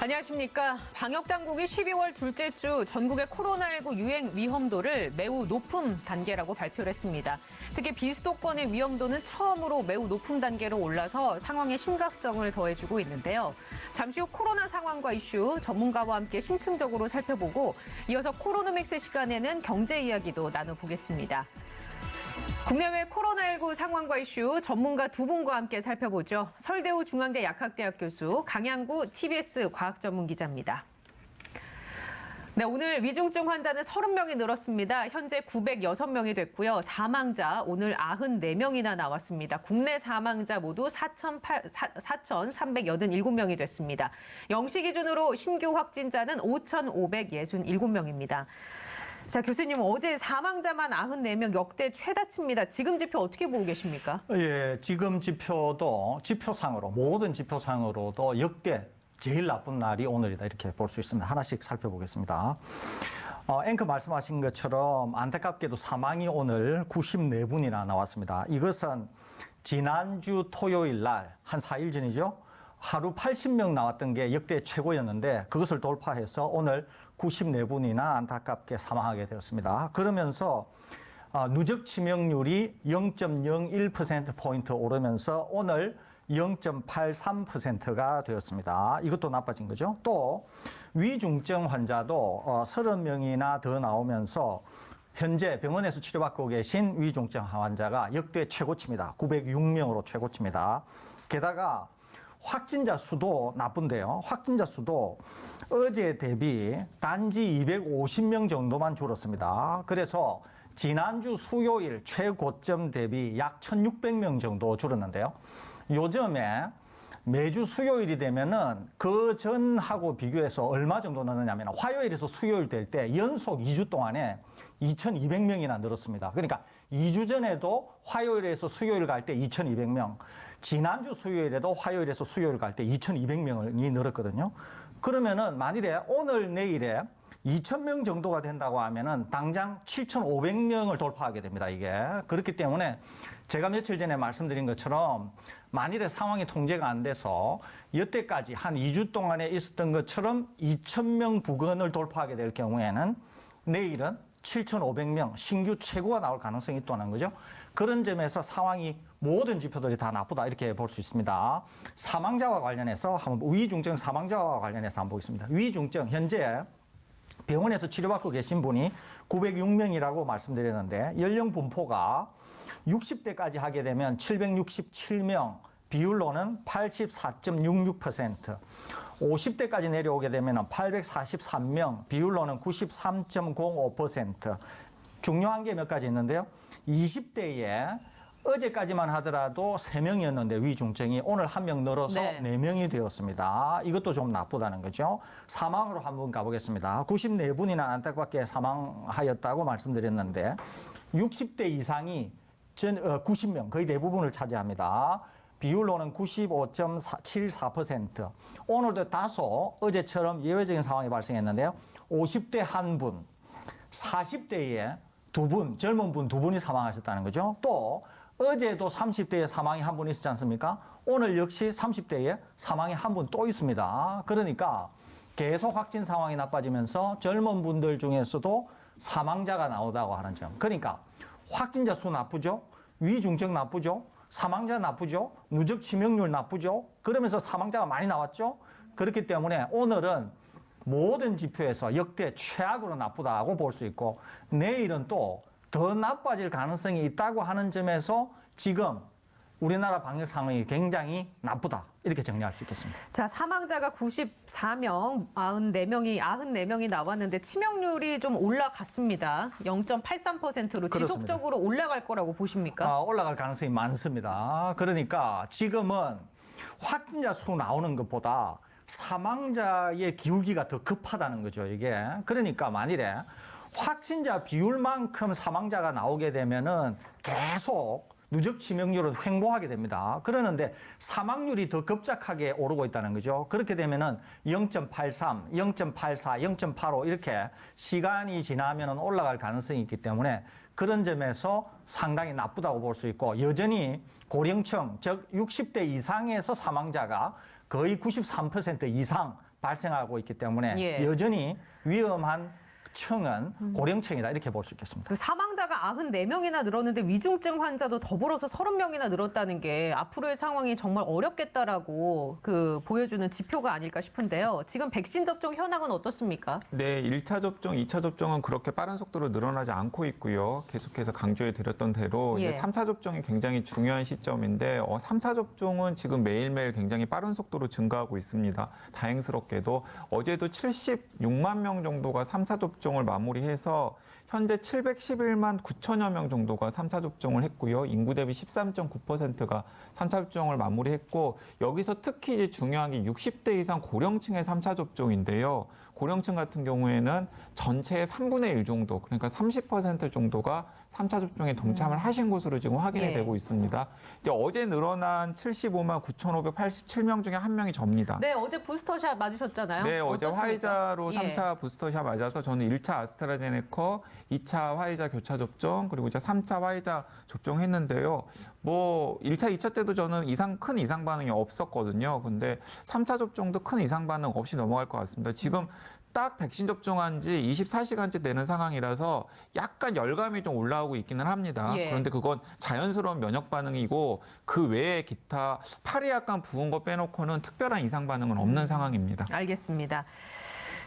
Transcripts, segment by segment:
안녕하십니까. 방역당국이 12월 둘째 주 전국의 코로나19 유행 위험도를 매우 높은 단계라고 발표를 했습니다. 특히 비수도권의 위험도는 처음으로 매우 높은 단계로 올라서 상황의 심각성을 더해주고 있는데요. 잠시 후 코로나 상황과 이슈 전문가와 함께 심층적으로 살펴보고 이어서 코로노믹스 시간에는 경제 이야기도 나눠보겠습니다. 국내외 코로나19 상황과 이슈 전문가 두 분과 함께 살펴보죠. 설대우 중앙대 약학대학 교수, 강양구 TBS 과학전문기자입니다. 네, 오늘 위중증 환자는 30명이 늘었습니다. 현재 906명이 됐고요. 사망자 오늘 94명이나 나왔습니다. 국내 사망자 모두 4,387명이 됐습니다. 0시 기준으로 신규 확진자는 5,567명입니다. 자, 교수님, 어제 사망자만 94명 역대 최다치입니다. 지금 지표 어떻게 보고 계십니까? 예, 지금 지표도 지표상으로, 모든 지표상으로도 역대 제일 나쁜 날이 오늘이다. 이렇게 볼 수 있습니다. 하나씩 살펴보겠습니다. 앵커 말씀하신 것처럼 안타깝게도 사망이 오늘 94분이나 나왔습니다. 이것은 지난주 토요일 날, 한 4일 전이죠. 하루 80명 나왔던 게 역대 최고였는데 그것을 돌파해서 오늘 94분이나 안타깝게 사망하게 되었습니다. 그러면서 누적 치명률이 0.01%포인트 오르면서 오늘 0.83%가 되었습니다. 이것도 나빠진 거죠. 또 위중증 환자도 30명이나 더 나오면서 현재 병원에서 치료받고 계신 위중증 환자가 역대 최고치입니다. 906명으로 최고치입니다. 게다가 확진자 수도 나쁜데요. 확진자 수도 어제 대비 단지 250명 정도만 줄었습니다. 그래서 지난주 수요일 최고점 대비 약 1,600명 정도 줄었는데요. 요즘에 매주 수요일이 되면은 그 전하고 비교해서 얼마 정도 늘었냐면 화요일에서 수요일 될 때 연속 2주 동안에 2,200명이나 늘었습니다. 그러니까 2주 전에도 화요일에서 수요일 갈 때 2,200명, 지난주 수요일에도 화요일에서 수요일 갈 때 2,200명이 늘었거든요. 그러면은 만일에 오늘 내일에 2,000명 정도가 된다고 하면은 당장 7,500명을 돌파하게 됩니다, 이게. 그렇기 때문에 제가 며칠 전에 말씀드린 것처럼 만일에 상황이 통제가 안 돼서 여태까지 한 2주 동안에 있었던 것처럼 2,000명 부근을 돌파하게 될 경우에는 내일은 7,500명 신규 최고가 나올 가능성이 있다는 거죠. 그런 점에서 상황이 모든 지표들이 다 나쁘다 이렇게 볼 수 있습니다. 사망자와 관련해서 한번 위중증 사망자와 관련해서 한번 보겠습니다. 위중증 현재 병원에서 치료받고 계신 분이 906명이라고 말씀드렸는데 연령 분포가 60대까지 하게 되면 767명, 비율로는 84.66%, 50대까지 내려오게 되면 843명, 비율로는 93.05%. 중요한 게 몇 가지 있는데요. 20대에 어제까지만 하더라도 3명이었는데 위중증이 오늘 1명 늘어서 4명이 되었습니다. 이것도 좀 나쁘다는 거죠. 사망으로 한번 가보겠습니다. 94분이나 안타깝게 사망하였다고 말씀드렸는데 60대 이상이 90명, 거의 대부분을 차지합니다. 비율로는 95.74%. 오늘도 다소 어제처럼 예외적인 상황이 발생했는데요. 50대 1분, 40대에 2분, 젊은 분 2분이 사망하셨다는 거죠. 또 어제도 30대에 사망이 1분 있었지 않습니까? 오늘 역시 30대에 사망이 1분 또 있습니다. 그러니까 계속 확진 상황이 나빠지면서 젊은 분들 중에서도 사망자가 나오다고 하는 점. 그러니까 확진자 수 나쁘죠? 위중증 나쁘죠? 사망자 나쁘죠? 누적 치명률 나쁘죠? 그러면서 사망자가 많이 나왔죠? 그렇기 때문에 오늘은 모든 지표에서 역대 최악으로 나쁘다고 볼 수 있고 내일은 또 더 나빠질 가능성이 있다고 하는 점에서 지금 우리나라 방역 상황이 굉장히 나쁘다. 이렇게 정리할 수 있겠습니다. 자, 사망자가 94명, 94명이 나왔는데 치명률이 좀 올라갔습니다. 0.83%로 지속적으로 올라갈 거라고 보십니까? 올라갈 가능성이 많습니다. 그러니까 지금은 확진자 수 나오는 것보다 사망자의 기울기가 더 급하다는 거죠, 이게. 그러니까 만일에 확진자 비율만큼 사망자가 나오게 되면은 계속 누적 치명률은 횡보하게 됩니다. 그러는데 사망률이 더 급작하게 오르고 있다는 거죠. 그렇게 되면은 0.83, 0.84, 0.85 이렇게 시간이 지나면은 올라갈 가능성이 있기 때문에 그런 점에서 상당히 나쁘다고 볼 수 있고 여전히 고령층, 즉 60대 이상에서 사망자가 거의 93% 이상 발생하고 있기 때문에 예. 여전히 위험한 층은 고령층이다 이렇게 볼 수 있겠습니다. 그 사망자가 94명이나 늘었는데 위중증 환자도 더불어서 30명이나 늘었다는 게 앞으로의 상황이 정말 어렵겠다라고 보여주는 지표가 아닐까 싶은데요. 지금 백신 접종 현황은 어떻습니까? 네, 1차 접종, 2차 접종은 그렇게 빠른 속도로 늘어나지 않고 있고요. 계속해서 강조해 드렸던 대로 예. 이제 3차 접종이 굉장히 중요한 시점인데 3차 접종은 지금 매일매일 굉장히 빠른 속도로 증가하고 있습니다. 다행스럽게도 어제도 76만 명 정도가 3차 접종을 마무리해서 현재 711만 9천여 명 정도가 3차 접종을 했고요. 인구 대비 13.9%가 3차 접종을 마무리했고 여기서 특히 이제 중요한 게 60대 이상 고령층의 3차 접종인데요. 고령층 같은 경우에는 전체의 3분의 1 정도, 그러니까 30% 정도가 3차 접종에 동참을 하신 것으로 지금 확인이 예. 되고 있습니다. 이제 어제 늘어난 75만 9,587명 중에 한 명이 접니다. 네, 어제 부스터샷 맞으셨잖아요. 네, 어제 어떻습니까? 화이자로 예. 3차 부스터샷 맞아서 저는 1차 아스트라제네카, 2차 화이자 교차 접종, 그리고 이제 3차 화이자 접종했는데요. 뭐 1차, 2차 때도 저는 큰 이상 반응이 없었거든요. 근데 3차 접종도 큰 이상 반응 없이 넘어갈 것 같습니다. 지금 딱 백신 접종한 지 24시간째 되는 상황이라서 약간 열감이 좀 올라오고 있기는 합니다. 예. 그런데 그건 자연스러운 면역 반응이고 그 외에 기타 팔이 약간 부은 거 빼놓고는 특별한 이상 반응은 없는 상황입니다. 알겠습니다.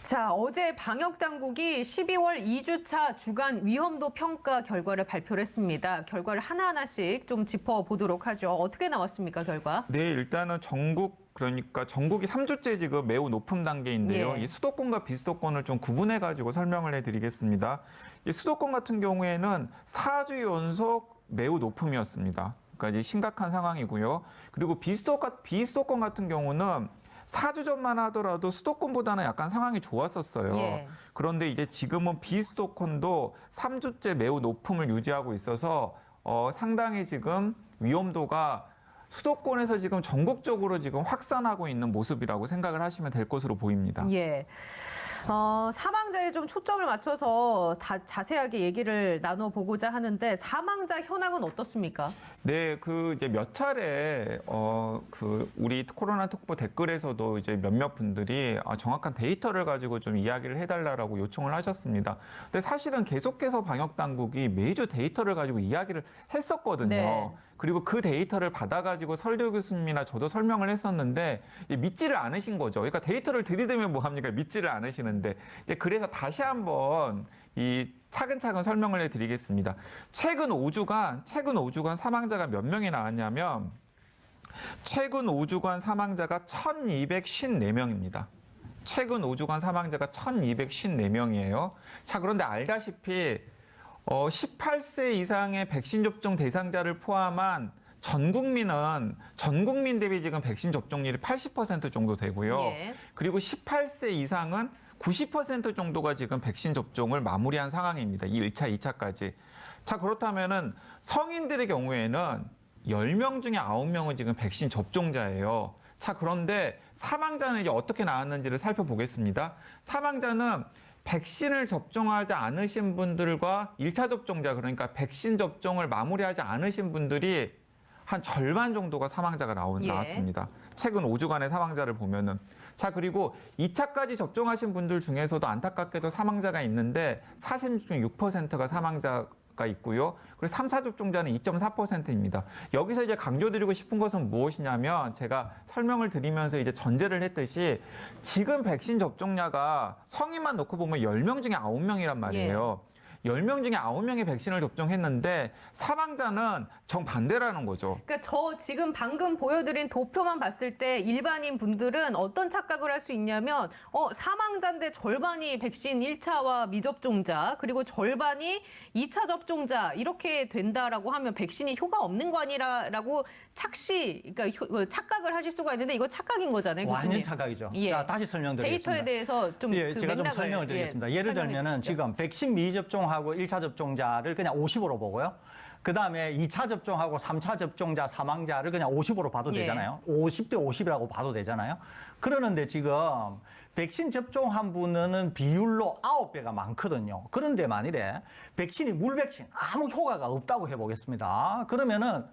자, 어제 방역당국이 12월 2주차 주간 위험도 평가 결과를 발표를 했습니다. 결과를 하나하나씩 좀 짚어보도록 하죠. 어떻게 나왔습니까, 결과? 네, 일단은 그러니까 전국이 3주째 지금 매우 높은 단계인데요. 예. 이 수도권과 비수도권을 좀 구분해가지고 설명을 해드리겠습니다. 이 수도권 같은 경우에는 4주 연속 매우 높음이었습니다. 그러니까 이제 심각한 상황이고요. 그리고 비수도권 같은 경우는 4주 전만 하더라도 수도권보다는 약간 상황이 좋았었어요. 예. 그런데 이제 지금은 비수도권도 3주째 매우 높음을 유지하고 있어서 상당히 지금 위험도가 수도권에서 지금 전국적으로 지금 확산하고 있는 모습이라고 생각을 하시면 될 것으로 보입니다. 예. 사망자에 좀 초점을 맞춰서 자세하게 얘기를 나눠보고자 하는데 사망자 현황은 어떻습니까? 네, 이제 몇 차례 우리 코로나 특보 댓글에서도 이제 몇몇 분들이 정확한 데이터를 가지고 좀 이야기를 해달라고 요청을 하셨습니다. 근데 사실은 계속해서 방역 당국이 매주 데이터를 가지고 이야기를 했었거든요. 네. 그리고 그 데이터를 받아가지고 설교 교수님이나 저도 설명을 했었는데 믿지를 않으신 거죠. 그러니까 데이터를 들이대면 뭐 합니까? 믿지를 않으시는데 이제 그래서 다시 한번 이 차근차근 설명을 해드리겠습니다. 최근 5주간 사망자가 몇 명이 나왔냐면 최근 5주간 사망자가 1,254명입니다. 최근 5주간 사망자가 1,254명이에요. 자, 그런데 알다시피 18세 이상의 백신 접종 대상자를 포함한 전 국민 대비 지금 백신 접종률이 80% 정도 되고요. 예. 그리고 18세 이상은 90% 정도가 지금 백신 접종을 마무리한 상황입니다. 이 1차, 2차까지. 자, 그렇다면은 성인들의 경우에는 10명 중에 9명은 지금 백신 접종자예요. 자, 그런데 사망자는 이제 어떻게 나왔는지를 살펴보겠습니다. 사망자는 백신을 접종하지 않으신 분들과 1차 접종자, 그러니까 백신 접종을 마무리하지 않으신 분들이 한 절반 정도가 사망자가 나왔습니다. 최근 5주간의 사망자를 보면은. 자, 그리고 2차까지 접종하신 분들 중에서도 안타깝게도 사망자가 있는데 46%가 사망자가 있고요. 그리고 3차 접종자는 2.4%입니다. 여기서 이제 강조드리고 싶은 것은 무엇이냐면 제가 설명을 드리면서 이제 전제를 했듯이 지금 백신 접종자가 성인만 놓고 보면 10명 중에 9명이란 말이에요. 10명 중에 9명이 백신을 접종했는데 사망자는 정반대라는 거죠. 그러니까 저 지금 방금 보여드린 도표만 봤을 때 일반인 분들은 어떤 착각을 할 수 있냐면 사망자인데 절반이 백신 1차와 미접종자 그리고 절반이 2차 접종자 이렇게 된다라고 하면 백신이 효과 없는 거 아니라라고 그러니까 착각을 하실 수가 있는데 이거 착각인 거잖아요, 완전 교수님. 착각이죠. 예. 자, 다시 설명드리겠습니다. 데이터에 대해서 좀 예, 제가 좀 맥락을, 설명을 드리겠습니다. 예를 설명해 들면은 주시죠. 지금 백신 미접종하고 1차 접종자를 그냥 50으로 보고요. 그다음에 2차 접종하고 3차 접종자 사망자를 그냥 50으로 봐도 예. 되잖아요. 50대 50이라고 봐도 되잖아요. 그러는데 지금 백신 접종한 분은 비율로 9배가 많거든요. 그런데 만일에 백신이 물백신 아무 효과가 없다고 해보겠습니다. 그러면은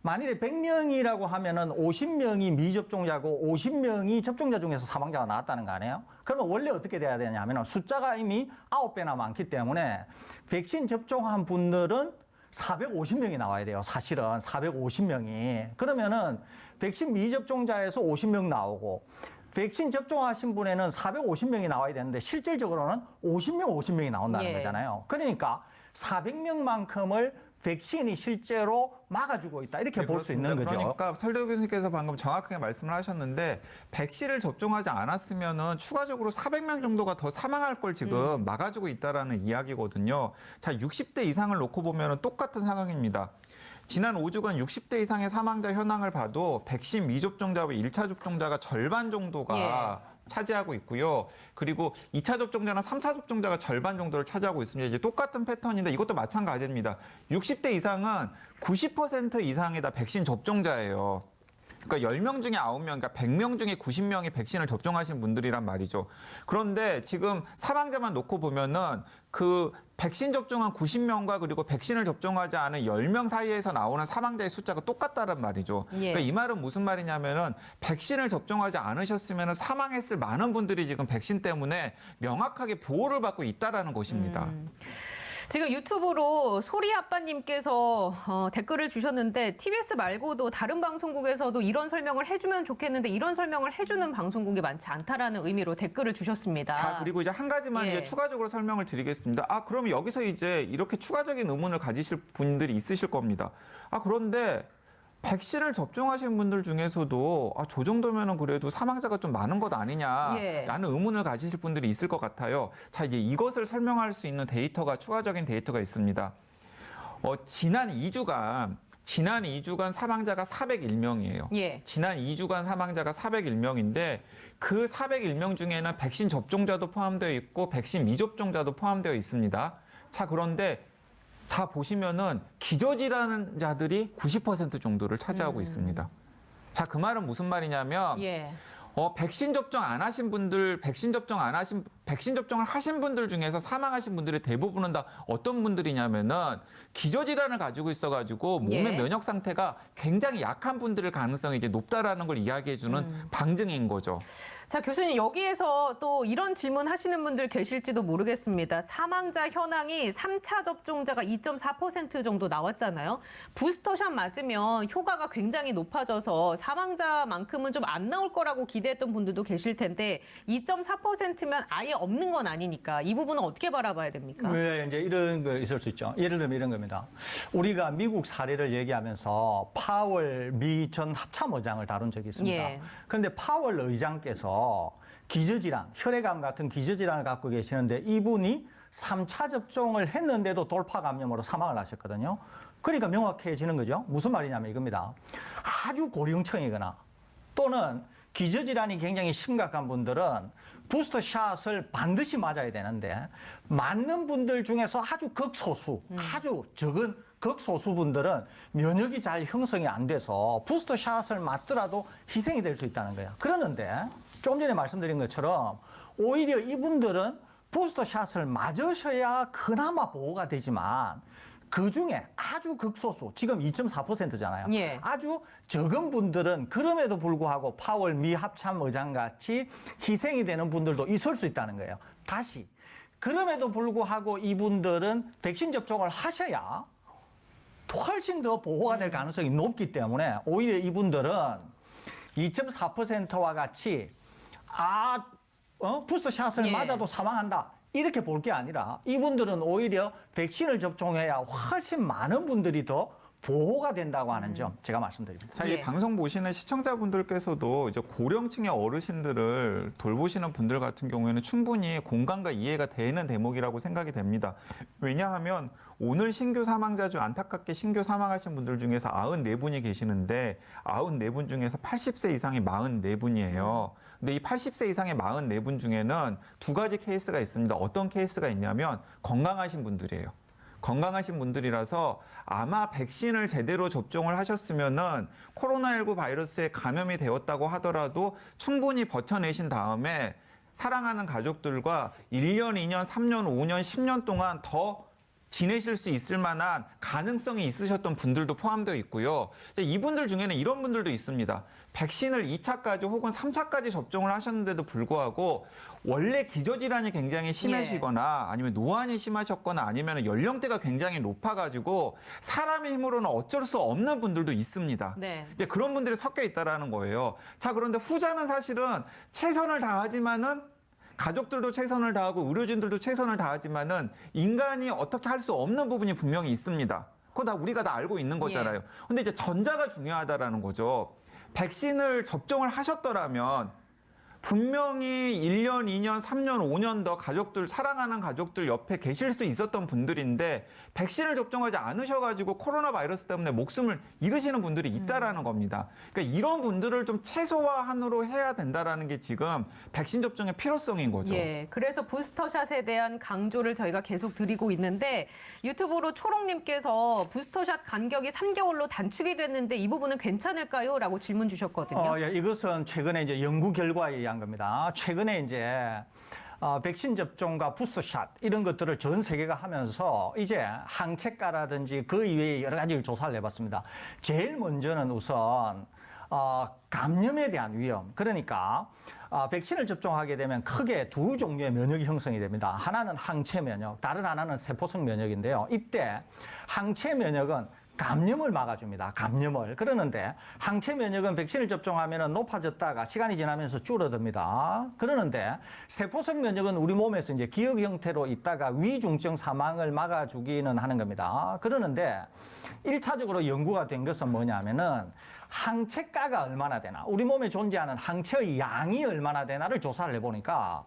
만일에 100명이라고 하면은 50명이 미접종자고 50명이 접종자 중에서 사망자가 나왔다는 거 아니에요? 그러면 원래 어떻게 돼야 되냐면은 숫자가 이미 9배나 많기 때문에 백신 접종한 분들은 450명이 나와야 돼요. 사실은 450명이. 그러면은 백신 미접종자에서 50명 나오고 백신 접종하신 분에는 450명이 나와야 되는데 실질적으로는 50명이 나온다는 예. 거잖아요. 그러니까 400명만큼을 백신이 실제로 막아주고 있다. 이렇게 볼 수 있는 거죠. 그러니까 설대 교수님께서 방금 정확하게 말씀을 하셨는데 백신을 접종하지 않았으면은 추가적으로 400명 정도가 더 사망할 걸 지금 막아주고 있다라는 이야기거든요. 자, 60대 이상을 놓고 보면은 똑같은 상황입니다. 지난 5주간 60대 이상의 사망자 현황을 봐도 백신 미접종자와 1차 접종자가 절반 정도가 차지하고 있고요. 그리고 2차 접종자나 3차 접종자가 절반 정도를 차지하고 있습니다. 이제 똑같은 패턴인데 이것도 마찬가지입니다. 60대 이상은 90% 이상이 다 백신 접종자예요. 그러니까 10명 중에 9명, 그러니까 100명 중에 90명이 백신을 접종하신 분들이란 말이죠. 그런데 지금 사망자만 놓고 보면은 그 백신 접종한 90명과 그리고 백신을 접종하지 않은 10명 사이에서 나오는 사망자의 숫자가 똑같다는 말이죠. 예. 그러니까 이 말은 무슨 말이냐면은 백신을 접종하지 않으셨으면 사망했을 많은 분들이 지금 백신 때문에 명확하게 보호를 받고 있다라는 것입니다. 지금 유튜브로 소리 아빠님께서 댓글을 주셨는데 TBS 말고도 다른 방송국에서도 이런 설명을 해주면 좋겠는데 이런 설명을 해주는 방송국이 많지 않다라는 의미로 댓글을 주셨습니다. 자, 그리고 이제 한 가지만 예. 이제 추가적으로 설명을 드리겠습니다. 아, 그럼 여기서 이제 이렇게 추가적인 의문을 가지실 분들이 있으실 겁니다. 아, 그런데 백신을 접종하신 분들 중에서도 저 정도면은 그래도 사망자가 좀 많은 것 아니냐라는 의문을 가지실 분들이 있을 것 같아요. 자, 이제 이것을 설명할 수 있는 데이터가 추가적인 데이터가 있습니다. 지난 2주간 사망자가 401명이에요. 예. 지난 2주간 사망자가 401명인데 그 401명 중에는 백신 접종자도 포함되어 있고 백신 미접종자도 포함되어 있습니다. 자, 그런데 자 보시면은 기저질환자들이 90% 정도를 차지하고 있습니다. 자, 그 말은 무슨 말이냐면 백신 접종 안 하신 분들, 백신 접종을 하신 분들 중에서 사망하신 분들의 대부분은 다 어떤 분들이냐면은 기저질환을 가지고 있어가지고 몸의 면역 상태가 굉장히 약한 분들의 가능성이 이제 높다라는 걸 이야기해주는 방증인 거죠. 자, 교수님 여기에서 또 이런 질문 하시는 분들 계실지도 모르겠습니다. 사망자 현황이 3차 접종자가 2.4% 정도 나왔잖아요. 부스터샷 맞으면 효과가 굉장히 높아져서 사망자만큼은 좀 안 나올 거라고 기대했던 분들도 계실 텐데 2.4%면 아예 없는 건 아니니까 이 부분은 어떻게 바라봐야 됩니까? 네, 이제 이런 거 있을 수 있죠. 예를 들면 이런 겁니다. 우리가 미국 사례를 얘기하면서 파월 미 전 합참의장을 다룬 적이 있습니다. 그런데 파월 의장께서 기저질환, 혈액암 같은 기저질환을 갖고 계시는데 이분이 3차 접종을 했는데도 돌파 감염으로 사망을 하셨거든요. 그러니까 명확해지는 거죠. 무슨 말이냐면 이겁니다. 아주 고령층이거나 또는 기저질환이 굉장히 심각한 분들은 부스터 샷을 반드시 맞아야 되는데 맞는 분들 중에서 아주 극소수, 아주 적은 극소수 분들은 면역이 잘 형성이 안 돼서 부스터 샷을 맞더라도 희생이 될 수 있다는 거예요. 그러는데 좀 전에 말씀드린 것처럼 오히려 이분들은 부스터 샷을 맞으셔야 그나마 보호가 되지만 그중에 아주 극소수, 지금 2.4%잖아요. 아주 적은 분들은 그럼에도 불구하고 파월 미 합참의장 같이 희생이 되는 분들도 있을 수 있다는 거예요. 다시 그럼에도 불구하고 이분들은 백신 접종을 하셔야 훨씬 더 보호가 될 가능성이 높기 때문에 오히려 이분들은 2.4%와 같이 부스터 샷을 맞아도 사망한다. 이렇게 볼 게 아니라 이분들은 오히려 백신을 접종해야 훨씬 많은 분들이 더 보호가 된다고 하는 점 제가 말씀드립니다. 자, 이 방송 보시는 시청자분들께서도 이제 고령층의 어르신들을 돌보시는 분들 같은 경우에는 충분히 공감과 이해가 되는 대목이라고 생각이 됩니다. 왜냐하면 오늘 신규 사망자 중 안타깝게 신규 사망하신 분들 중에서 94분이 계시는데 94분 중에서 80세 이상이 44분이에요. 근데 이 80세 이상의 44분 중에는 두 가지 케이스가 있습니다. 어떤 케이스가 있냐면 건강하신 분들이에요. 건강하신 분들이라서 아마 백신을 제대로 접종을 하셨으면은 코로나19 바이러스에 감염이 되었다고 하더라도 충분히 버텨내신 다음에 사랑하는 가족들과 1년, 2년, 3년, 5년, 10년 동안 더 지내실 수 있을 만한 가능성이 있으셨던 분들도 포함되어 있고요. 이분들 중에는 이런 분들도 있습니다. 백신을 2차까지 혹은 3차까지 접종을 하셨는데도 불구하고 원래 기저질환이 굉장히 심하시거나 아니면 노안이 심하셨거나 아니면 연령대가 굉장히 높아가지고 사람의 힘으로는 어쩔 수 없는 분들도 있습니다. 네. 이제 그런 분들이 섞여 있다라는 거예요. 자, 그런데 후자는 사실은 최선을 다하지만은 가족들도 최선을 다하고 의료진들도 최선을 다하지만은 인간이 어떻게 할 수 없는 부분이 분명히 있습니다. 그거 다 우리가 다 알고 있는 거잖아요. 근데 이제 전자가 중요하다라는 거죠. 백신을 접종을 하셨더라면 분명히 1년, 2년, 3년, 5년 더 가족들, 사랑하는 가족들 옆에 계실 수 있었던 분들인데 백신을 접종하지 않으셔가지고 코로나 바이러스 때문에 목숨을 잃으시는 분들이 있다라는 겁니다. 그러니까 이런 분들을 좀 최소화한으로 해야 된다라는 게 지금 백신 접종의 필요성인 거죠. 예, 그래서 부스터샷에 대한 강조를 저희가 계속 드리고 있는데 유튜브로 초롱님께서 부스터샷 간격이 3개월로 단축이 됐는데 이 부분은 괜찮을까요? 라고 질문 주셨거든요. 예, 이것은 최근에 이제 연구 결과에 의한 겁니다. 최근에 이제 백신 접종과 부스터샷 이런 것들을 전 세계가 하면서 이제 항체가라든지 그 이외의 여러 가지를 조사를 해봤습니다. 제일 먼저는 우선 감염에 대한 위험. 그러니까 백신을 접종하게 되면 크게 두 종류의 면역이 형성이 됩니다. 하나는 항체 면역, 다른 하나는 세포성 면역인데요. 이때 항체 면역은 감염을 막아줍니다. 감염을. 그러는데 항체 면역은 백신을 접종하면 높아졌다가 시간이 지나면서 줄어듭니다. 그러는데 세포성 면역은 우리 몸에서 이제 기억 형태로 있다가 위중증 사망을 막아주기는 하는 겁니다. 그러는데 1차적으로 연구가 된 것은 뭐냐면은 항체가가 얼마나 되나, 우리 몸에 존재하는 항체의 양이 얼마나 되나를 조사를 해보니까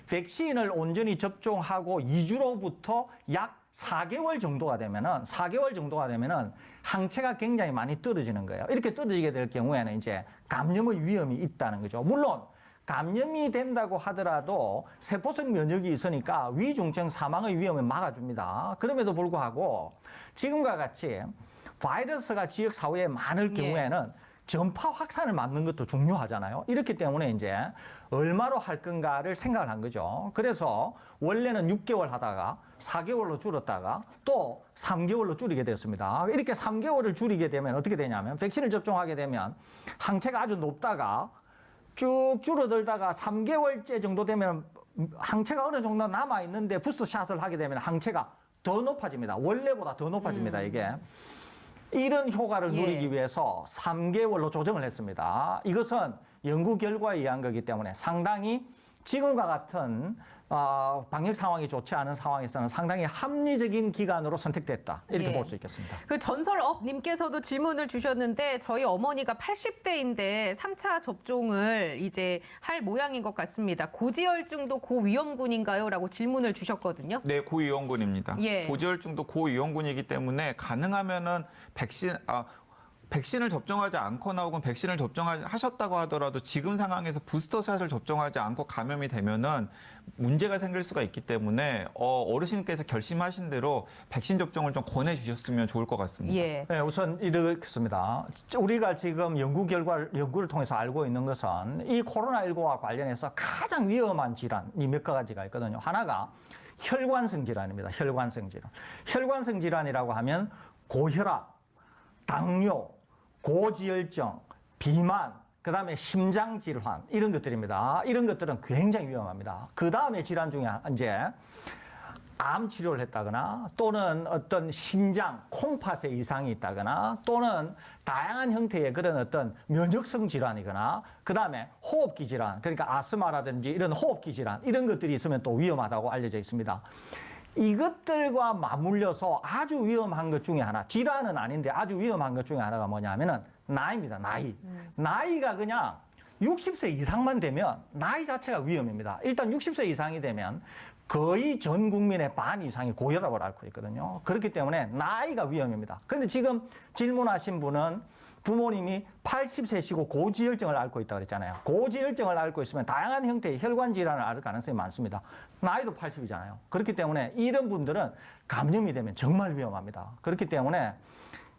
백신을 온전히 접종하고 2주로부터 약 4개월 정도가 되면은 항체가 굉장히 많이 떨어지는 거예요. 이렇게 떨어지게 될 경우에는 이제 감염의 위험이 있다는 거죠. 물론 감염이 된다고 하더라도 세포성 면역이 있으니까 위중증 사망의 위험을 막아줍니다. 그럼에도 불구하고 지금과 같이 바이러스가 지역 사회에 많을 경우에는 전파 확산을 막는 것도 중요하잖아요. 이렇기 때문에 이제 얼마로 할 건가를 생각을 한 거죠. 그래서 원래는 6개월 하다가 4개월로 줄었다가 또 3개월로 줄이게 되었습니다. 이렇게 3개월을 줄이게 되면 어떻게 되냐면 백신을 접종하게 되면 항체가 아주 높다가 쭉 줄어들다가 3개월째 정도 되면 항체가 어느 정도 남아있는데 부스터샷을 하게 되면 항체가 더 높아집니다. 원래보다 더 높아집니다, 이게. 이런 효과를 누리기 위해서 3개월로 조정을 했습니다. 이것은 연구 결과에 의한 거기 때문에 상당히 지금과 같은 방역 상황이 좋지 않은 상황에서는 상당히 합리적인 기간으로 선택됐다. 이렇게 볼 수 있겠습니다. 그 전설업님께서도 질문을 주셨는데 저희 어머니가 80대인데 3차 접종을 이제 할 모양인 것 같습니다. 고지혈증도 고위험군인가요? 라고 질문을 주셨거든요. 네, 고위험군입니다. 예. 고지혈증도 고위험군이기 때문에 가능하면은 백신을 접종하지 않거나 혹은 백신을 접종하셨다고 하더라도 지금 상황에서 부스터샷을 접종하지 않고 감염이 되면은 문제가 생길 수가 있기 때문에 어르신께서 결심하신 대로 백신 접종을 좀 권해주셨으면 좋을 것 같습니다. 예. 네, 우선 이렇습니다. 우리가 지금 연구를 통해서 알고 있는 것은 이 코로나19와 관련해서 가장 위험한 질환이 몇 가지가 있거든요. 하나가 혈관성 질환입니다. 혈관성 질환. 혈관성 질환이라고 하면 고혈압, 당뇨, 고지혈증, 비만, 그다음에 심장 질환 이런 것들입니다. 이런 것들은 굉장히 위험합니다. 그 다음에 질환 중에 이제 암 치료를 했다거나 또는 어떤 신장 콩팥에 이상이 있다거나 또는 다양한 형태의 그런 어떤 면역성 질환이거나 그다음에 호흡기 질환, 그러니까 아스마라든지 이런 호흡기 질환 이런 것들이 있으면 또 위험하다고 알려져 있습니다. 이것들과 맞물려서 아주 위험한 것 중에 하나, 질환은 아닌데 아주 위험한 것 중에 하나가 뭐냐면은 나이입니다. 나이가 그냥 60세 이상만 되면 나이 자체가 위험입니다. 일단 60세 이상이 되면 거의 전 국민의 반 이상이 고혈압을 앓고 있거든요. 그렇기 때문에 나이가 위험입니다. 그런데 지금 질문하신 분은 부모님이 80세시고 고지혈증을 앓고 있다고 그랬잖아요. 고지혈증을 앓고 있으면 다양한 형태의 혈관 질환을 앓을 가능성이 많습니다. 나이도 80이잖아요. 그렇기 때문에 이런 분들은 감염이 되면 정말 위험합니다. 그렇기 때문에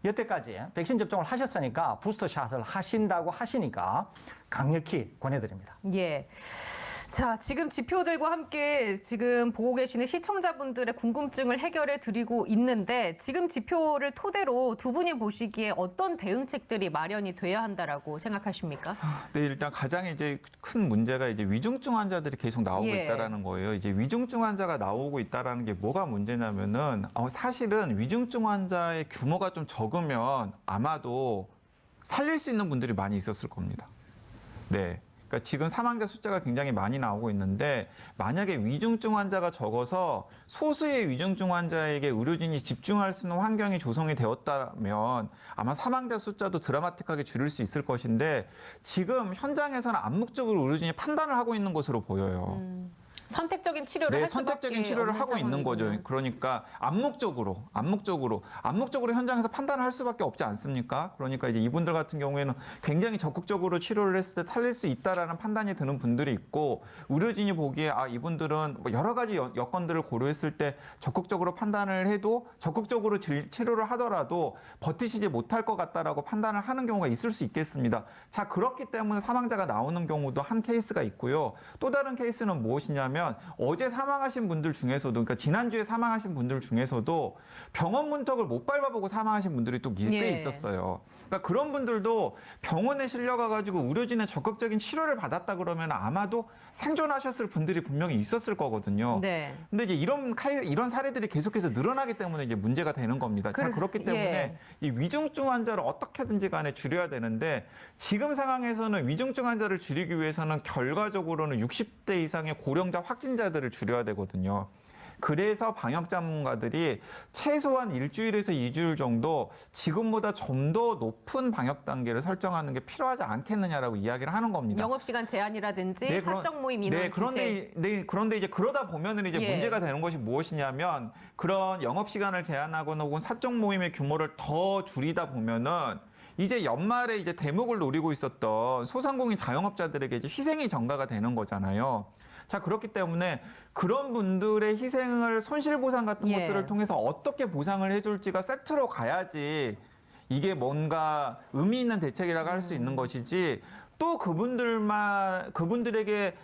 여태까지 백신 접종을 하셨으니까 부스터샷을 하신다고 하시니까 강력히 권해드립니다. 예. 자, 지금 지표들과 함께 지금 보고 계시는 시청자분들의 궁금증을 해결해 드리고 있는데 지금 지표를 토대로 두 분이 보시기에 어떤 대응책들이 마련이 돼야 한다라고 생각하십니까? 네, 일단 가장 이제 큰 문제가 이제 위중증 환자들이 계속 나오고 예. 있다라는 거예요. 이제 위중증 환자가 나오고 있다라는 게 뭐가 문제냐면은 사실은 위중증 환자의 규모가 좀 적으면 아마도 살릴 수 있는 분들이 많이 있었을 겁니다. 네. 그러니까 지금 사망자 숫자가 굉장히 많이 나오고 있는데 만약에 위중증 환자가 적어서 소수의 위중증 환자에게 의료진이 집중할 수 있는 환경이 조성이 되었다면 아마 사망자 숫자도 드라마틱하게 줄일 수 있을 것인데 지금 현장에서는 암묵적으로 의료진이 판단을 하고 있는 것으로 보여요. 선택적인 치료를 네, 할 수밖에 선택적인 치료를 없는 하고 있는 거죠. 상황이군요. 그러니까 암묵적으로 현장에서 판단을 할 수밖에 없지 않습니까? 그러니까 이제 이분들 같은 경우에는 굉장히 적극적으로 치료를 했을 때 살릴 수 있다라는 판단이 드는 분들이 있고 의료진이 보기에 이분들은 뭐 여러 가지 여건들을 고려했을 때 적극적으로 판단을 해도 적극적으로 치료를 하더라도 버티시지 못할 것 같다라고 판단을 하는 경우가 있을 수 있겠습니다. 자, 그렇기 때문에 사망자가 나오는 경우도 한 케이스가 있고요. 또 다른 케이스는 무엇이냐면 어제 사망하신 분들 중에서도 그러니까 지난주에 사망하신 분들 중에서도 병원 문턱을 못 밟아보고 사망하신 분들이 또 꽤 예. 있었어요. 그러니까 그런 분들도 병원에 실려가가지고 의료진의 적극적인 치료를 받았다 그러면 아마도 생존하셨을 분들이 분명히 있었을 거거든요. 네. 근데 이제 이런 사례들이 계속해서 늘어나기 때문에 이제 문제가 되는 겁니다. 자, 그렇기 때문에 예. 이 위중증 환자를 어떻게든지 간에 줄여야 되는데 지금 상황에서는 위중증 환자를 줄이기 위해서는 결과적으로는 60대 이상의 고령자 확진자들을 줄여야 되거든요. 그래서 방역 전문가들이 최소한 일주일에서 2주일 정도 지금보다 좀 더 높은 방역 단계를 설정하는 게 필요하지 않겠느냐라고 이야기를 하는 겁니다. 영업시간 제한이라든지 사적 모임 인원 네, 그런데 이제 그러다 보면은 이제 예. 문제가 되는 것이 무엇이냐면 그런 영업 시간을 제한하거나 혹은 사적 모임의 규모를 더 줄이다 보면은 이제 연말에 이제 대목을 노리고 있었던 소상공인 자영업자들에게 이제 희생이 전가가 되는 거잖아요. 자, 그렇기 때문에 그런 분들의 희생을 손실보상 같은 예. 것들을 통해서 어떻게 보상을 해줄지가 세트로 가야지 이게 뭔가 의미 있는 대책이라고 할 수 있는 것이지 또 그분들에게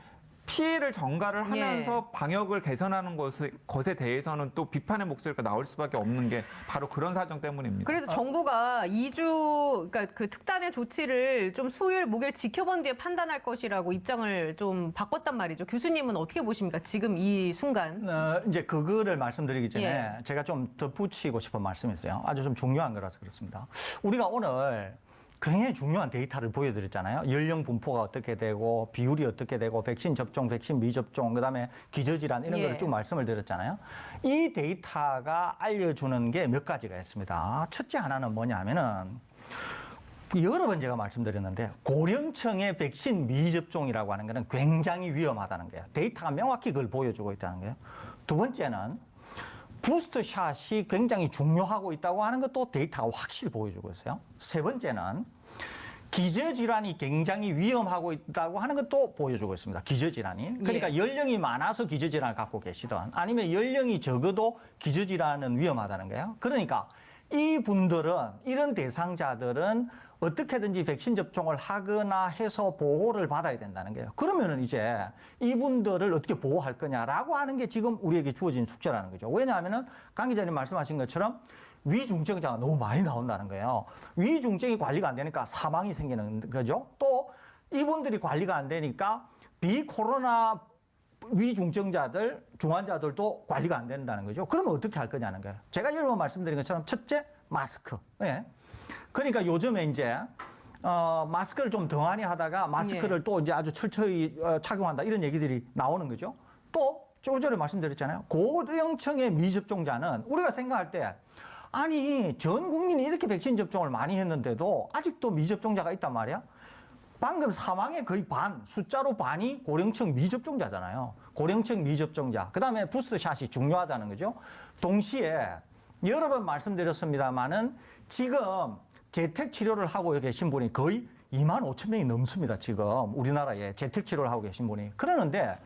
피해를 전가를 하면서 방역을 개선하는 것에 대해서는 또 비판의 목소리가 나올 수밖에 없는 게 바로 그런 사정 때문입니다. 그래서 정부가 2주, 그러니까 그 특단의 조치를 좀 수요일, 목요일 지켜본 뒤에 판단할 것이라고 입장을 좀 바꿨단 말이죠. 교수님은 어떻게 보십니까? 지금 이 순간. 이제 그거를 말씀드리기 전에 예. 제가 좀 덧붙이고 싶은 말씀이 있어요. 아주 좀 중요한 거라서 그렇습니다. 우리가 오늘 굉장히 중요한 데이터를 보여드렸잖아요. 연령 분포가 어떻게 되고 비율이 어떻게 되고 백신 접종, 백신 미접종, 그다음에 기저질환 이런 예. 거를 쭉 말씀을 드렸잖아요. 이 데이터가 알려주는 게 몇 가지가 있습니다. 첫째 하나는 뭐냐면은 여러 번 제가 말씀드렸는데 고령층의 백신 미접종이라고 하는 거는 굉장히 위험하다는 거예요. 데이터가 명확히 그걸 보여주고 있다는 거예요. 두 번째는 부스터샷이 굉장히 중요하고 있다고 하는 것도 데이터가 확실히 보여주고 있어요. 세 번째는 기저질환이 굉장히 위험하고 있다고 하는 것도 보여주고 있습니다. 기저질환이. 그러니까 연령이 많아서 기저질환을 갖고 계시든 아니면 연령이 적어도 기저질환은 위험하다는 거예요. 그러니까 이분들은 이런 대상자들은 어떻게든지 백신 접종을 하거나 해서 보호를 받아야 된다는 거예요. 그러면은 이제 이분들을 어떻게 보호할 거냐라고 하는 게 지금 우리에게 주어진 숙제라는 거죠. 왜냐하면은 강 기자님 말씀하신 것처럼 위중증자가 너무 많이 나온다는 거예요. 위중증이 관리가 안 되니까 사망이 생기는 거죠. 또 이분들이 관리가 안 되니까 비코로나 위중증자들, 중환자들도 관리가 안 된다는 거죠. 그러면 어떻게 할 거냐는 거예요. 제가 여러 번 말씀드린 것처럼 첫째, 마스크. 예. 그러니까 요즘에 이제 마스크를 좀 덩하니 하다가 마스크를 또 이제 아주 철저히 착용한다 이런 얘기들이 나오는 거죠. 또 조금 전에 말씀드렸잖아요. 고령층의 미접종자는 우리가 생각할 때 아니 전 국민이 이렇게 백신 접종을 많이 했는데도 아직도 미접종자가 있단 말이야. 방금 사망의 거의 반, 숫자로 반이 고령층 미접종자잖아요. 고령층 미접종자. 그다음에 부스샷이 중요하다는 거죠. 동시에 여러 번 말씀드렸습니다마는 지금 재택 치료를 하고 계신 분이 거의 2만 5천 명이 넘습니다. 지금 우리나라에 재택 치료를 하고 계신 분이. 그러는데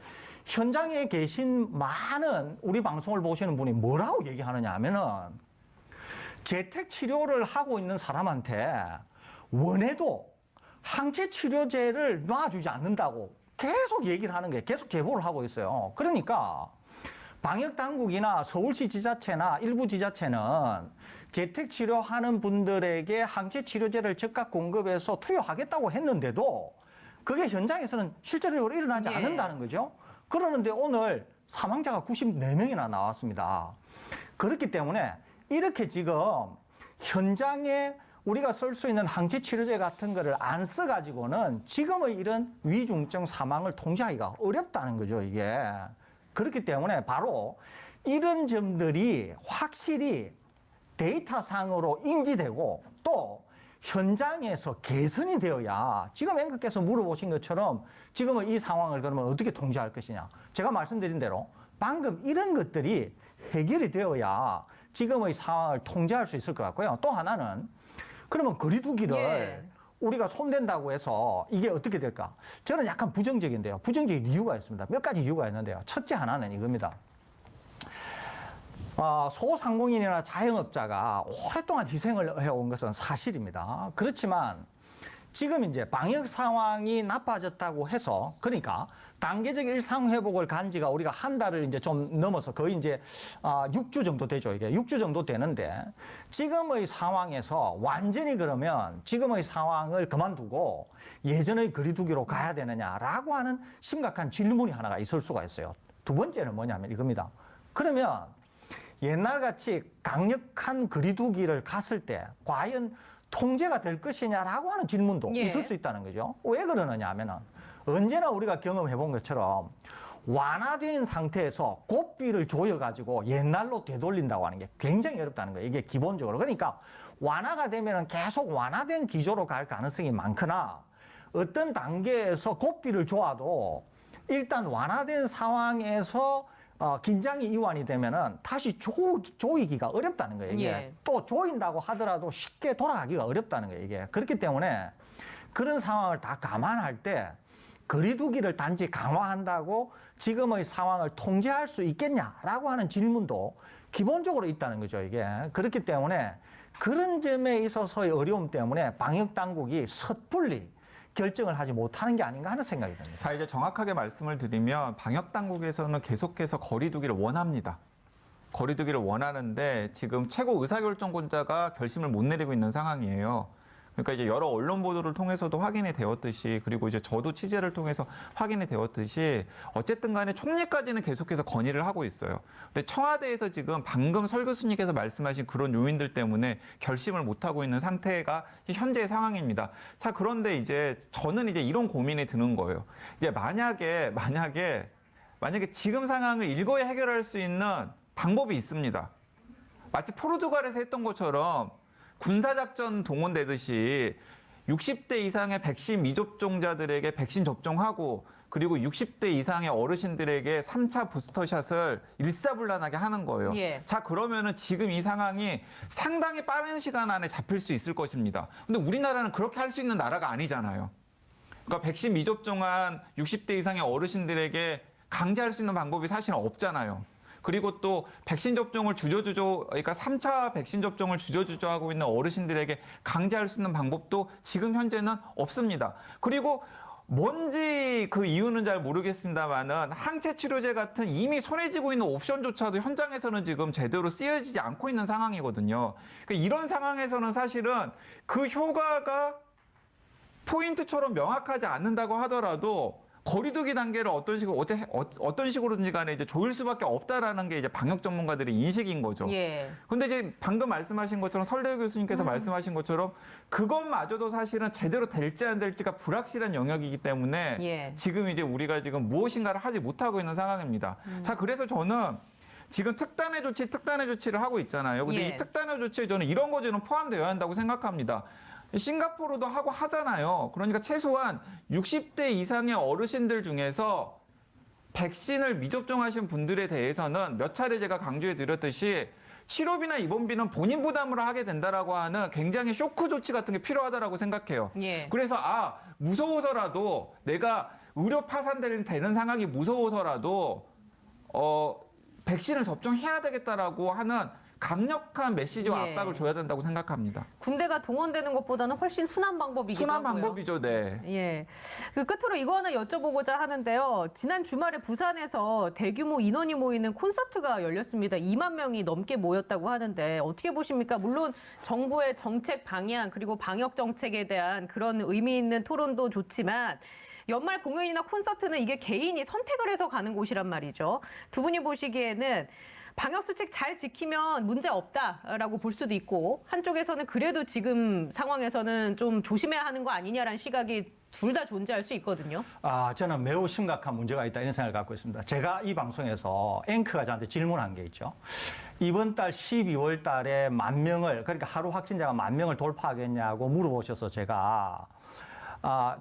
현장에 계신 많은 우리 방송을 보시는 분이 뭐라고 얘기하느냐 하면은 재택 치료를 하고 있는 사람한테 원해도 항체 치료제를 놔주지 않는다고 계속 얘기를 하는 거예요. 계속 제보를 하고 있어요. 그러니까 방역당국이나 서울시 지자체나 일부 지자체는 재택치료하는 분들에게 항체치료제를 즉각 공급해서 투여하겠다고 했는데도 그게 현장에서는 실제적으로 일어나지 예. 않는다는 거죠. 그러는데 오늘 사망자가 94명이나 나왔습니다. 그렇기 때문에 이렇게 지금 현장에 우리가 쓸 수 있는 항체치료제 같은 거를 안 써가지고는 지금의 이런 위중증 사망을 통제하기가 어렵다는 거죠, 이게. 그렇기 때문에 바로 이런 점들이 확실히 데이터상으로 인지되고 또 현장에서 개선이 되어야 지금 앵커께서 물어보신 것처럼 지금의 이 상황을 그러면 어떻게 통제할 것이냐. 제가 말씀드린 대로 방금 이런 것들이 해결이 되어야 지금의 상황을 통제할 수 있을 것 같고요. 또 하나는 그러면 거리두기를 예. 우리가 손댄다고 해서 이게 어떻게 될까? 저는 약간 부정적인데요. 부정적인 이유가 있습니다. 몇 가지 이유가 있는데요. 첫째 하나는 이겁니다. 소상공인이나 자영업자가 오랫동안 희생을 해온 것은 사실입니다. 그렇지만 지금 이제 방역 상황이 나빠졌다고 해서 그러니까 단계적 일상 회복을 간 지가 우리가 한 달을 이제 좀 넘어서 거의 이제 6주 정도 되죠. 이게 6주 정도 되는데 지금의 상황에서 완전히 그러면 지금의 상황을 그만두고 예전의 거리두기로 가야 되느냐라고 하는 심각한 질문이 하나가 있을 수가 있어요. 두 번째는 뭐냐면 이겁니다. 그러면 옛날같이 강력한 거리두기를 갔을 때 과연 통제가 될 것이냐라고 하는 질문도 예. 있을 수 있다는 거죠. 왜 그러느냐 하면은 언제나 우리가 경험해 본 것처럼 완화된 상태에서 고삐를 조여가지고 옛날로 되돌린다고 하는 게 굉장히 어렵다는 거예요. 이게 기본적으로. 그러니까 완화가 되면은 계속 완화된 기조로 갈 가능성이 많거나 어떤 단계에서 고삐를 조아도 일단 완화된 상황에서 긴장이 이완이 되면은 다시 조이기가 어렵다는 거예요. 이게 예. 또 조인다고 하더라도 쉽게 돌아가기가 어렵다는 거예요. 이게 그렇기 때문에 그런 상황을 다 감안할 때 거리두기를 단지 강화한다고 지금의 상황을 통제할 수 있겠냐라고 하는 질문도 기본적으로 있다는 거죠. 이게 그렇기 때문에 그런 점에 있어서의 어려움 때문에 방역 당국이 섣불리 결정을 하지 못하는 게 아닌가 하는 생각이 듭니다. 자, 이제 정확하게 말씀을 드리면 방역 당국에서는 계속해서 거리두기를 원합니다. 거리두기를 원하는데 지금 최고 의사결정권자가 결심을 못 내리고 있는 상황이에요. 그러니까 이제 여러 언론 보도를 통해서도 확인이 되었듯이 그리고 이제 저도 취재를 통해서 확인이 되었듯이 어쨌든 간에 총리까지는 계속해서 건의를 하고 있어요. 근데 청와대에서 지금 방금 설 교수님께서 말씀하신 그런 요인들 때문에 결심을 못 하고 있는 상태가 현재의 상황입니다. 자, 그런데 이제 저는 이제 이런 고민이 드는 거예요. 이제 만약에 지금 상황을 일거에 해결할 수 있는 방법이 있습니다. 마치 포르투갈에서 했던 것처럼 군사작전 동원되듯이 60대 이상의 백신 미접종자들에게 백신 접종하고 그리고 60대 이상의 어르신들에게 3차 부스터샷을 일사불란하게 하는 거예요. 예. 자, 그러면은 지금 이 상황이 상당히 빠른 시간 안에 잡힐 수 있을 것입니다. 근데 우리나라는 그렇게 할 수 있는 나라가 아니잖아요. 그러니까 백신 미접종한 60대 이상의 어르신들에게 강제할 수 있는 방법이 사실은 없잖아요. 그리고 또 백신 접종을 그러니까 3차 백신 접종을 주저주저 하고 있는 어르신들에게 강제할 수 있는 방법도 지금 현재는 없습니다. 그리고 뭔지 그 이유는 잘 모르겠습니다만은 항체 치료제 같은 이미 손에 쥐고 있는 옵션조차도 현장에서는 지금 제대로 쓰여지지 않고 있는 상황이거든요. 그러니까 이런 상황에서는 사실은 그 효과가 포인트처럼 명확하지 않는다고 하더라도 거리두기 단계를 어떤 식으로든지 간에 이제 조일 수밖에 없다라는 게 이제 방역 전문가들의 인식인 거죠. 예. 근데 이제 방금 말씀하신 것처럼 설대 교수님께서 말씀하신 것처럼 그것마저도 사실은 제대로 될지 안 될지가 불확실한 영역이기 때문에 예. 지금 이제 우리가 지금 무엇인가를 하지 못하고 있는 상황입니다. 자, 그래서 저는 지금 특단의 조치를 하고 있잖아요. 근데 예. 이 특단의 조치에 저는 이런 거지는 포함되어야 한다고 생각합니다. 싱가포르도 하고 하잖아요. 그러니까 최소한 60대 이상의 어르신들 중에서 백신을 미접종하신 분들에 대해서는 몇 차례 제가 강조해 드렸듯이 치료비나 입원비는 본인 부담으로 하게 된다라고 하는 굉장히 쇼크 조치 같은 게 필요하다라고 생각해요. 예. 그래서 무서워서라도 내가 의료 파산되는 상황이 무서워서라도 백신을 접종해야 되겠다라고 하는 강력한 메시지와 예. 압박을 줘야 된다고 생각합니다. 군대가 동원되는 것보다는 훨씬 순한 방법이기도 순한 하고요. 방법이죠, 네. 예. 그 끝으로 이거 하나 여쭤보고자 하는데요. 지난 주말에 부산에서 대규모 인원이 모이는 콘서트가 열렸습니다. 2만 명이 넘게 모였다고 하는데 어떻게 보십니까? 물론 정부의 정책 방향 그리고 방역 정책에 대한 그런 의미 있는 토론도 좋지만 연말 공연이나 콘서트는 이게 개인이 선택을 해서 가는 곳이란 말이죠. 두 분이 보시기에는 방역수칙 잘 지키면 문제 없다라고 볼 수도 있고 한쪽에서는 그래도 지금 상황에서는 좀 조심해야 하는 거 아니냐라는 시각이 둘 다 존재할 수 있거든요. 저는 매우 심각한 문제가 있다 이런 생각을 갖고 있습니다. 제가 이 방송에서 앵커가 저한테 질문한 게 있죠. 이번 달 12월 달에 10,000명을 그러니까 하루 확진자가 10,000명을 돌파하겠냐고 물어보셔서 제가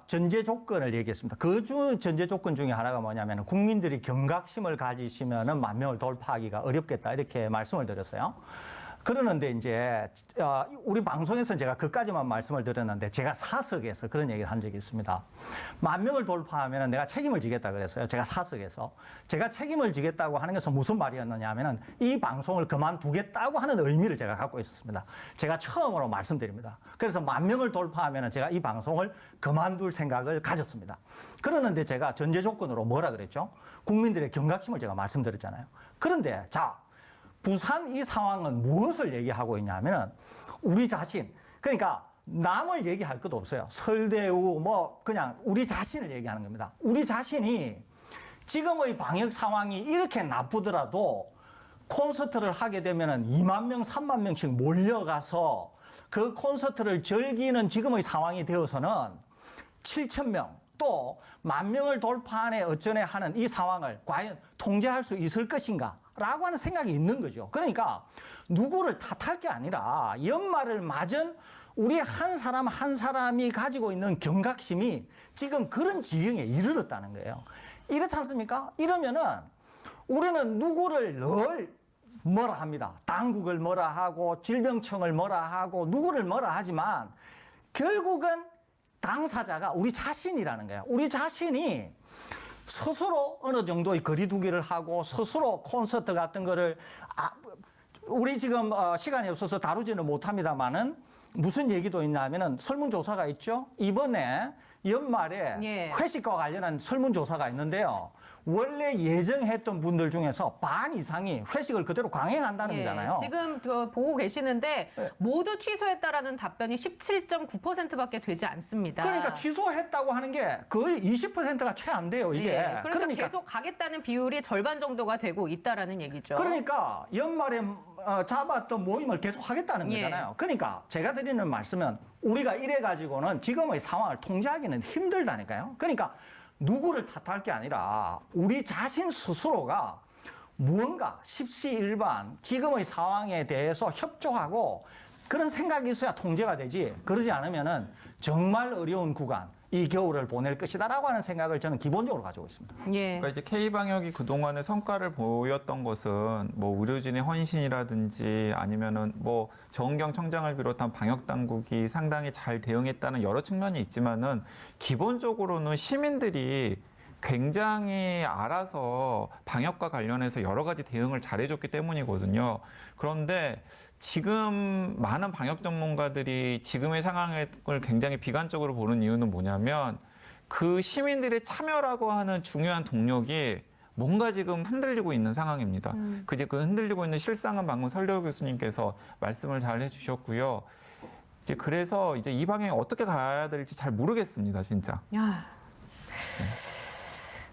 전제 조건을 얘기했습니다. 그 전제 조건 중에 하나가 뭐냐면 국민들이 경각심을 가지시면은 10,000명을 돌파하기가 어렵겠다 이렇게 말씀을 드렸어요. 그러는데 이제 우리 방송에서는 제가 그까지만 말씀을 드렸는데 제가 사석에서 그런 얘기를 한 적이 있습니다. 10,000명을 돌파하면 내가 책임을 지겠다 그랬어요. 제가 사석에서. 제가 책임을 지겠다고 하는 것은 무슨 말이었느냐 하면은 이 방송을 그만두겠다고 하는 의미를 제가 갖고 있었습니다. 제가 처음으로 말씀드립니다. 그래서 10,000명을 돌파하면 제가 이 방송을 그만둘 생각을 가졌습니다. 그러는데 제가 전제 조건으로 뭐라 그랬죠? 국민들의 경각심을 제가 말씀드렸잖아요. 그런데 부산 이 상황은 무엇을 얘기하고 있냐면은 우리 자신, 그러니까 남을 얘기할 것도 없어요. 설대우 그냥 우리 자신을 얘기하는 겁니다. 우리 자신이 지금의 방역 상황이 이렇게 나쁘더라도 콘서트를 하게 되면은 2만 명, 3만 명씩 몰려가서 그 콘서트를 즐기는 지금의 상황이 되어서는 7,000명 또 10,000명을 돌파하네 어쩌네 하는 이 상황을 과연 통제할 수 있을 것인가? 라고 하는 생각이 있는 거죠. 그러니까 누구를 탓할 게 아니라 연말을 맞은 우리 한 사람 한 사람이 가지고 있는 경각심이 지금 그런 지경에 이르렀다는 거예요. 이렇지 않습니까? 이러면은 우리는 누구를 늘 뭐라 합니다. 당국을 뭐라 하고 질병청을 뭐라 하고 누구를 뭐라 하지만 결국은 당사자가 우리 자신이라는 거예요. 우리 자신이 스스로 어느 정도의 거리두기를 하고 스스로 콘서트 같은 거를 우리 지금 시간이 없어서 다루지는 못합니다만은 무슨 얘기도 있냐면은 설문조사가 있죠. 이번에 연말에 회식과 관련한 설문조사가 있는데요. 원래 예정했던 분들 중에서 반 이상이 회식을 그대로 강행한다는 거잖아요. 지금 보고 계시는데 모두 취소했다라는 답변이 17.9%밖에 되지 않습니다. 그러니까 취소했다고 하는 게 거의 20%가 채 안 돼요, 이게. 그러니까 계속 가겠다는 비율이 절반 정도가 되고 있다라는 얘기죠. 그러니까 연말에 잡았던 모임을 계속 하겠다는 거잖아요. 그러니까 제가 드리는 말씀은 우리가 이래 가지고는 지금의 상황을 통제하기는 힘들다니까요. 그러니까 누구를 탓할 게 아니라 우리 자신 스스로가 무언가 십시일반 지금의 상황에 대해서 협조하고 그런 생각이 있어야 통제가 되지. 그러지 않으면은 정말 어려운 구간, 이 겨울을 보낼 것이다라고 하는 생각을 저는 기본적으로 가지고 있습니다. 그러니까 이제 K-방역이 그동안의 성과를 보였던 것은 뭐 의료진의 헌신이라든지 아니면은 뭐 정은경 청장을 비롯한 방역 당국이 상당히 잘 대응했다는 여러 측면이 있지만은 기본적으로는 시민들이 굉장히 알아서 방역과 관련해서 여러 가지 대응을 잘해줬기 때문이거든요. 그런데 지금 많은 방역 전문가들이 지금의 상황을 굉장히 비관적으로 보는 이유는 뭐냐면 그 시민들의 참여라고 하는 중요한 동력이 뭔가 지금 흔들리고 있는 상황입니다. 그 흔들리고 있는 실상은 방금 설대우 교수님께서 말씀을 잘 해주셨고요. 그래서 이제 이 방향이 어떻게 가야 될지 잘 모르겠습니다, 진짜.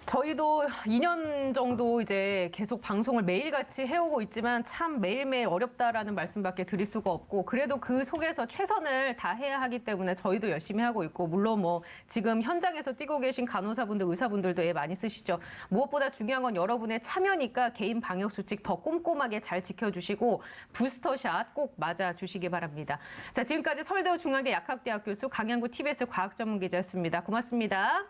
저희도 2년 정도 이제 계속 방송을 매일같이 해오고 있지만 참 매일매일 어렵다라는 말씀밖에 드릴 수가 없고 그래도 그 속에서 최선을 다해야 하기 때문에 저희도 열심히 하고 있고 물론 뭐 지금 현장에서 뛰고 계신 간호사분들, 의사분들도 애 많이 쓰시죠. 무엇보다 중요한 건 여러분의 참여니까 개인 방역 수칙 더 꼼꼼하게 잘 지켜주시고 부스터샷 꼭 맞아주시기 바랍니다. 자, 지금까지 서울대우 중앙대 약학대학 교수 강양구 TBS 과학전문기자였습니다. 고맙습니다.